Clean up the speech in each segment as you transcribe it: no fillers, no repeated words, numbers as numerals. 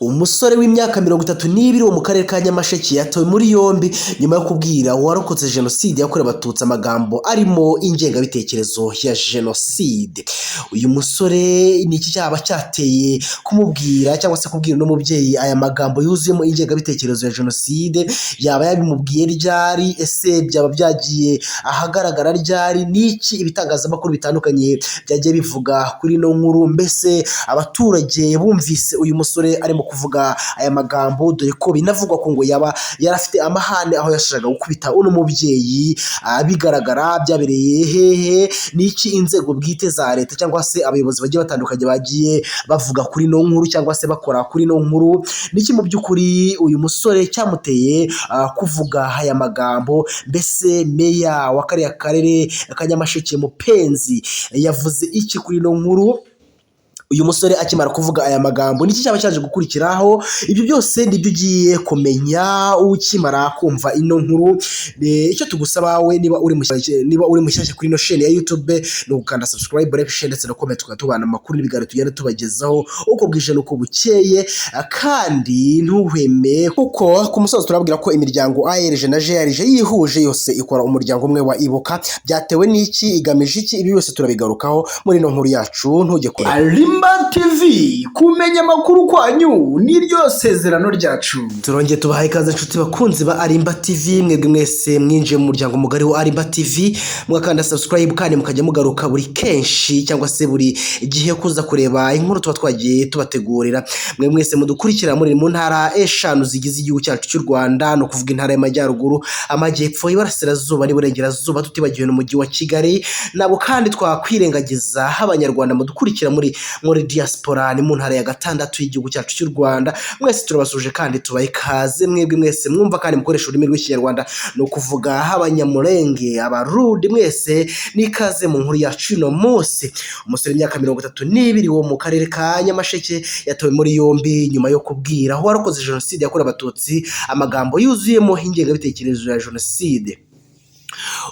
Umusore w'imyaka 32 wo mu karere ka Nyamasheke yatowe muri yombi nyuma yo kubwira uwarokotse jenoside yakorewe abatutsi amagambo arimo ingengabitekerezo ya jenoside. Uyu musore ni iki cyaba cyateye kumubwira cyangwa se kubwira n'umubyeyi aya magambo yuzuyemo ingengabitekerezo ya jenoside? Yaba yabimubwiye ryari? Ese byaba byagiye ahagaragara ryari? Niki ibitangazamakuru bitandukanye byagiye bivuga kuri no nkuru? Mbese abaturage bumvise uyu musore arimo kuvuga aya magambo, dore ko binavugwa ko ngo yaba yarafite amahane aho yashakaga gukubita uno mubyeyi. Bigaragara byabereye hehe? Niki inzego bwite za leta cyangwa se abayobozi bagiye batandukanye bagiye bavuga kuri no nkuru cyangwa se bakora kuri no nkuru? Niki mu by'ukuri uyu musore cyamuteye kuvuga aya magambo? Mbese meya wa kariya karere ka Nyamasheke Mupenzi yavuze iki kuri no nkuru? Uyu musore akimara kuvuga aya magambo niki cyaba cyaje gukurikiraho? Ibyo byose nibyo ugiye kumenya ukimara kumva ino nkuru. Icyo tugusaba we niba uri mushyashya kuri ino chaîne ya YouTube no gukanda subscribe, like, share ndetse no comment, tukatubana amakuru n'ibiganiro tugenda tubagezaho uko bwije nuko bukeye. Kandi ntuhweme kuko ku musozo turabwira ko imiryango ARG na GRG yihuje yose ikora umuryango umwe wa Ibuka. Byatewe n'iki? Igamije iki? Ibi byose turabigarukaho muri ino nkuru yacu. Ntujye kure. Arimba TV, kumenya amakuru kwanyu niryo sezerano ryacu. Turongeye tubahaye ikaze inshuti bakunzi ba Arimba TV, mwebwe mwese mwinjiye mu muryango mugari wa Arimba TV, mwakanda subscribe kandi mukajya mugaruka buri kenshi cyangwa se buri gihe kuza kureba inkuru tuba twagiye tubategurira. Mwe mwese mudukurikira muri mu ntara eshanu zigize igihugu cyacu cy'u Rwanda, no kuvuga intara y'Amajyaruguru, Amajyepfo, Iburasirazuba n'Iburengerazuba, tutibagiwe n'umujyi wa Kigali. Nabo kandi twakwirengagiza abanyarwanda mudukurikira muri diaspora ni mu ntara ya gatandatu y'igihugu cyacu cy'u Rwanda. Mwese turabasuje kandi tubaye ikaze. Mwebwe mwese mwumva kandi mukoresha ururimi rw'ikinyarwanda, no kuvuga abanyamurenge, abarundi, mwese nikaze mu nkuru yacu no munsi. Umusore w'imyaka 32 wo mu karere ka Nyamasheke yatowe muri yombi nyuma yo kubwira uwarokotse jenoside yakorewe abatutsi amagambo yuzuyemo ingengabitekerezo ya jenoside.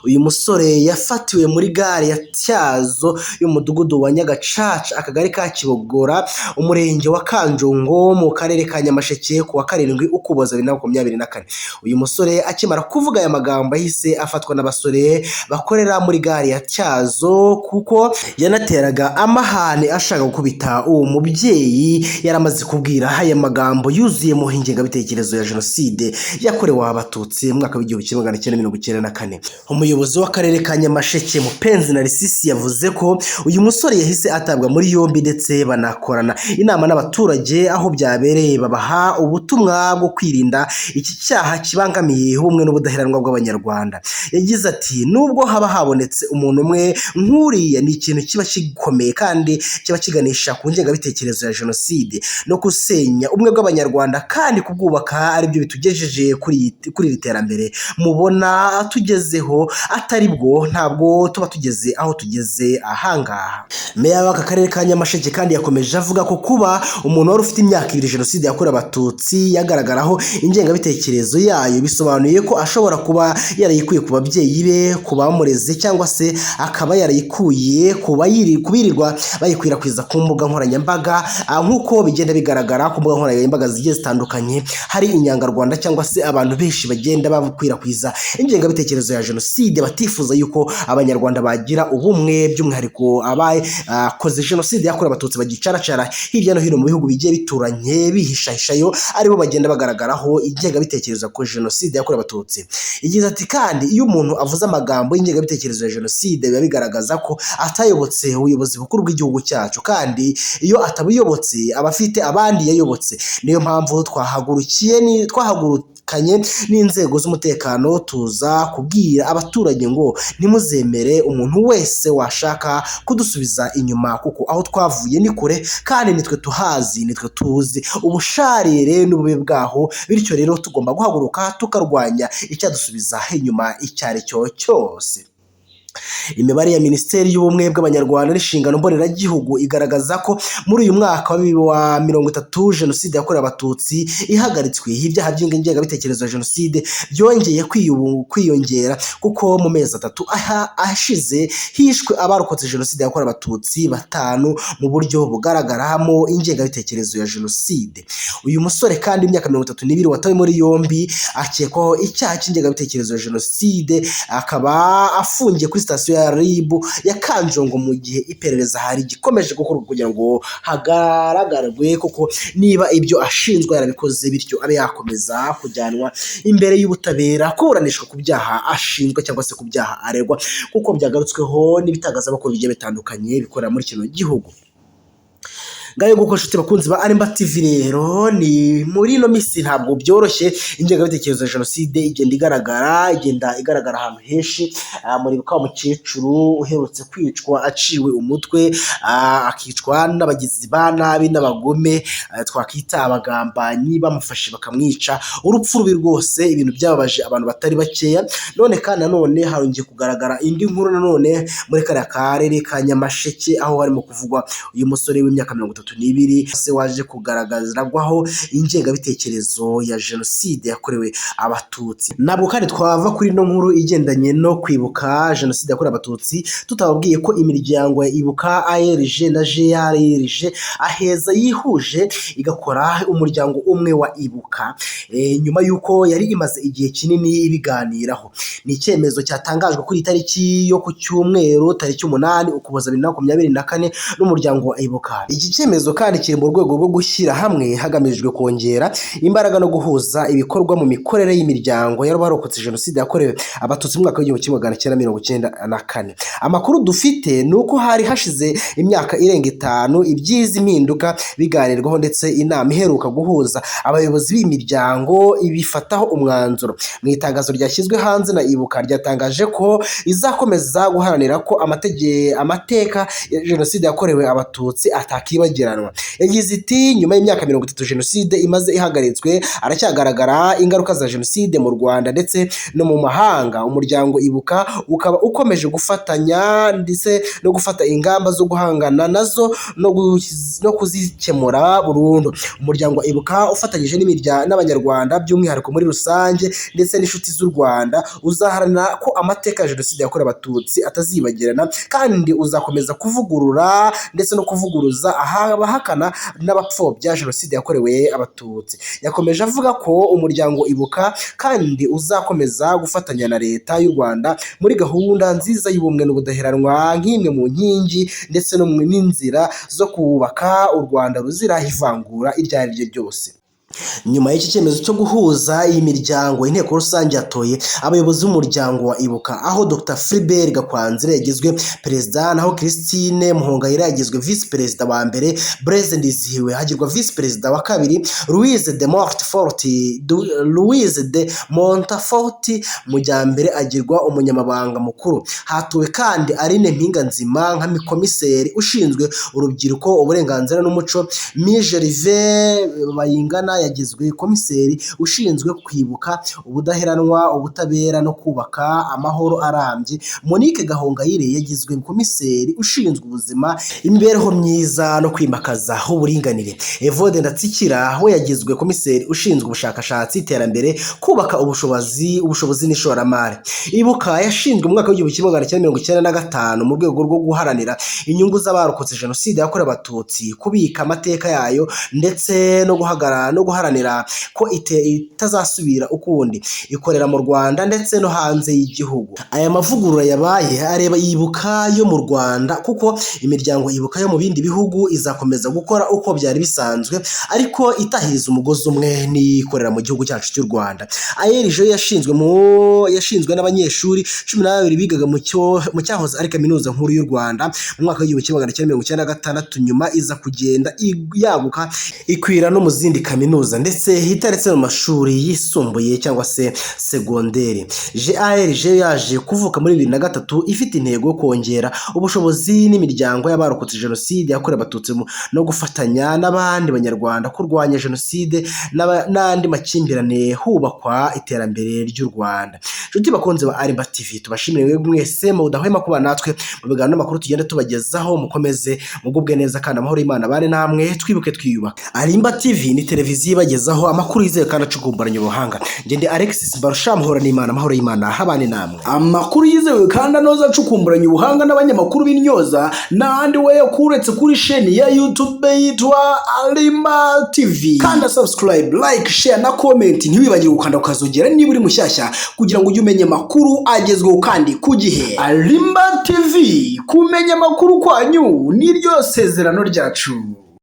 Uyu musore yafatiwe muri gare ya Tyazo y'umudugudu wa Nyagacaca, akagari ka Kibogora, umurenge wa Kanjongo, mu karere ka Nyamasheke ku wa 7 Ukuboza 2024. Uyu musore akimara kuvuga aya magambo yahise afatwa n'abasore bakorera muri gare ya Tyazo kuko yanateraga amahane ashaka gukubita uwo mubyeyi yaramaze kubwira aya magambo yuzuyemo ingengabitekerezo ya jenoside yakorewe abatutsi mu mwaka w'1994. Umuyobozi w'akarere ka Nyamasheke Mupenzi Narisisi yavuze ko uyu musore yahise atabwa muri yombi ndetse banakorana inama n'abaturage aho byabereye, babaha ubutumwa bwo kwirinda iki cyaha kibangamiye ubumwe n'ubudaheranwa bw'abanyarwanda. Yagize ati nubwo haba habonetse umuntu umwe nk'uriya, ni ikintu kiba kikomeye kandi kiba kiganisha ku ngengabitekerezo ya jenoside no gusenya ubumwe bw'abanyarwanda, kandi kubwubaka aribyo bitugejeje kuri iri terambere mubona tugezeho. Atari bwo ntabwo tuba tugeze aho tugeze ahangaha. Meya w'aka karere ka Nyamasheke kandi yakomeje avuga ko kuba umuntu wari ufite imyaka 2 jenoside yakorewe abatutsi yagaragaraho ingengabitekerezo yayo, bisobanuye ko ashobora kuba yarayikuye ku babyeyi be, ku bamureze, cyangwa se akaba yarayikuye kubirirwa bayikwirakwiza ku mbuga nkoranyambaga. Nk'uko bigenda bigaragara ku mbuga nkoranyambaga zigiye zitandukanye, hari inyangarwanda cyangwa se abantu benshi bagenda babikwirakwiza ingengabitekerezo ya jenoside, batifuza yuko abanyarwanda bagira ubumwe, by'umwihariko abakoze jenoside yakorewe abatutsi bagicaracara hirya no hino mu bihugu bigiye bituranye bihishahishayo, aribo bagenda bagaragaraho ingengabitekerezo ko jenoside yakorewe abatutsi. Igize ati kandi iyo umuntu avuze amagambo y'ingengabitekerezo ya jenoside biba bigaragaza ko atayobotse ubuyobozi bukuru bw'igihugu cyacu, kandi iyo atabuyobotse aba afite abandi yayobotse. Niyo mpamvu twahagurukanye n'inzego z'umutekano tuza kubwira abaturage ngo ntimuzemere umuntu wese washaka kudusubiza inyuma, kuko aho twavuye ni kure kandi nitwe tuhazi, nitwe tuzi ubusharire n'ububi bwaho. Bityo rero tugomba guhaguruka tukarwanya icyadusubiza inyuma icyo ari cyo cyose. Imibare ya Minisiteri y'Ubumwe bw'Abanyarwanda n'Inshingano Mboneragihugu igaragaza ko muri uyu mwaka wa 30 Jenoside yakorewe Abatutsi ihagaritswe, ibyaha by'ingengabitekerezo ya Jenoside byongeye kwiyongera kuko mu mezi 3 ashize hishwe abarokotse Jenoside yakorewe Abatutsi 5 mu buryo bugaragaramo ingengabitekerezo ya Jenoside. Uyu musore kandi imyaka 32 watawe muri yombi akekwaho icyaha cy'ingengabitekerezo ya Jenoside, akaba afungiye kuri sitasiyo ya RIB ya Kanjongo mu gihe iperereza hari gikomeje gukorwa kugira ngo hagaragarwe kuko niba ibyo ashinzwe yarabikoze, bityo abe yakomeza kujyanwa imbere y'ubutabera kuburanishwa ku byaha ashinzwe cyangwa se ku byaha aregwa, kuko byagarutsweho n'ibitangazamakuru bigiye bitandukanye bikorera muri kino gihugu. Ngayo guko nshuti bakunzi ba Arimba TV rero, ni muri ino minsi ntabwo byoroshye, ingengabitekerezo ya Jenoside igenda igaragara ahantu henshi. Muri bukaba umukecuru uherutse kwicwa aciwe umutwe, akicwa n'abagizi ba nabi n'abagome, twakita abagambanyi bamufashe bakamwica. Urupfu rubi rwose, ibintu byababaje abantu batari bakeya. None kandi nanone harongeye kugaragara indi nkuru nanone muri kariya karere ka Nyamasheke, aho harimo kuvugwa uyu musore w'imyaka 32 se waje kugaragazwaho ingengabitekerezo ya Jenoside yakorewe Abatutsi. Nabwo kandi twava kuri no nkuru igendanye no kwibuka Jenoside yakorewe Abatutsi tutababwiye ko imiryango ya Ibuka, ARG na GRG aheza yihuje igakora umuryango umwe wa Ibuka, nyuma yuko yari imaze igihe kinini ibiganiraho. Ni icyemezo cyatangajwe kuri itariki yo ku cyumweru tariki 8 Ukuboza 2024 n'umuryango wa Ibuka. Iki cyemezo kandi kiri mu rwego rwo gushyira hamwe hagamijwe kongera imbaraga no guhuza ibikorwa mu mikorere y'imiryango y'abarokotse Jenoside yakorewe Abatutsi mu mwaka w'1994. Amakuru dufite ni uko hari hashize imyaka irenga 5 ibyizi impinduka biganirwaho, ndetse inama iheruka guhuza abayobozi b'imiryango ibifataho umwanzuro. Mu itangazo ryashyizwe hanze na Ibuka ryatangaje ko izakomeza guharanira ko amateka ya Jenoside yakorewe Abatutsi atakibagirana. Yagize iti nyuma y'imyaka 30 Jenoside imaze ihagaritswe, aracyagaragara ingaruka za Jenoside mu Rwanda ndetse no mu mahanga. Umuryango Ibuka ukaba ukomeje gufatanya ndetse no gufata ingamba zo guhangana nazo no kuzikemura burundu. Umuryango Ibuka ufatanyije n'Abanyarwanda by'umwihariko muri rusange ndetse n'inshuti z'u Rwanda uzaharanira ko amateka ya Jenoside yakorewe Abatutsi atazibagirana, kandi uzakomeza kuvugurura ndetse no kuvuguruza abahakana n'abapfobya Jenoside yakorewe Abatutsi. Yakomeje avuga ko umuryango Ibuka kandi uzakomeza gufatanya na leta y'u Rwanda muri gahunda nziza y'ubumwe n'ubudaheranwa, nk'imwe mu nkingi ndetse no mu n'inzira zo kubaka u Rwanda ruzira ivangura iryo ari ryo ryose. Nyuma y'iki cyemezo cyo guhuza iyi miryango, inteko rusange yatoye abayobozi b'umuryango wa Ibuka, aho Dr Philbert Gakwanzire yagizwe perezida, naho Christine Muhongayire yagizwe vice perezida wa mbere, Blaise Ndizihiwe hagirwa vice perezida wa kabiri, Louise de Montfort Mujyambere agirwa umunyamabanga mukuru. Hatuwe kandi Aline Mpinganzima nka komiseri ushinzwe urubyiruko, uburenganzira n'umuco. Gervais Bayingana yagizwe komiseri ushinzwe kwibuka, ubudaheranwa, ubutabera no kubaka amahoro arambye. Monique Gahongayire yagizwe komiseri ushinzwe ubuzima, imibereho myiza no kwimakaza uburinganire. Evode Ndatsikira we yagizwe komiseri ushinzwe ubushakashatsi, iterambere, kubaka ubushobozi n'ishoramari. Ibuka yashinzwe mu mwaka w'1995 mu rwego rwo guharanira inyungu z'abarokotse Jenoside yakorewe Abatutsi, kubika amateka yayo ndetse no guharanira ko itazasubira ukundi. Ikorera mu Rwanda ndetse no hanze y'igihugu. Aya mavugurura yabaye areba Ibuka yo mu Rwanda, kuko imiryango Ibuka yo mu bindi bihugu izakomeza gukora uko byari bisanzwe, ariko itahiriza umugozi umwe n'ikorera mu gihugu cyacu cy'u Rwanda. ARG yashinzwe n'abanyeshuri 12 bigaga mu cyahoze ari kaminuza nkuru y'u Rwanda mu mwaka w'1996, nyuma iza kugenda yaguka ikwira no mu zindi kaminuza kaminuza ndetse itaretse mu mashuri yisumbuye cyangwa se segonderi. GALG yaje kuvuka muri 2003 ifite intego yo kongera ubushobozi n'imiryango y'abarokotse jenoside yakorewe abatutsi no gufatanya n'abandi banyarwanda kurwanya jenoside n'andi makimbirane hubakwa iterambere ry'u Rwanda. Nshuti bakunze ba Arimba TV, tubashimire mwese mudahwema kuba natwe mu biganiro n'amakuru tugenda tubagezaho. Mukomeze mugubwe neza kandi amahoro y'Imana bane namwe, twibuke twiyubaka. Arimba TV ni televiziyo ibagezaho amakuru yizewe kandi acukumburanye ubuhanga. Ngende Alexis Barusha, muhora n'Imana, amahoro y'Imana habane namwe. Amakuru yizewe kandi anoza acukumburanye ubuhanga n'abanyamakuru b'intyoza n'andi we yakuretse kuri sheni ya YouTube yitwa Arimba TV. Kanda subscribe, like, share na comment, ntiwibagire gukanda ukazogera niba uri mushyashya kugira ngo ujye umenya amakuru agezweho kandi ku gihe. Arimba TV, kumenya amakuru kwanyu niryo sezerano ryacu.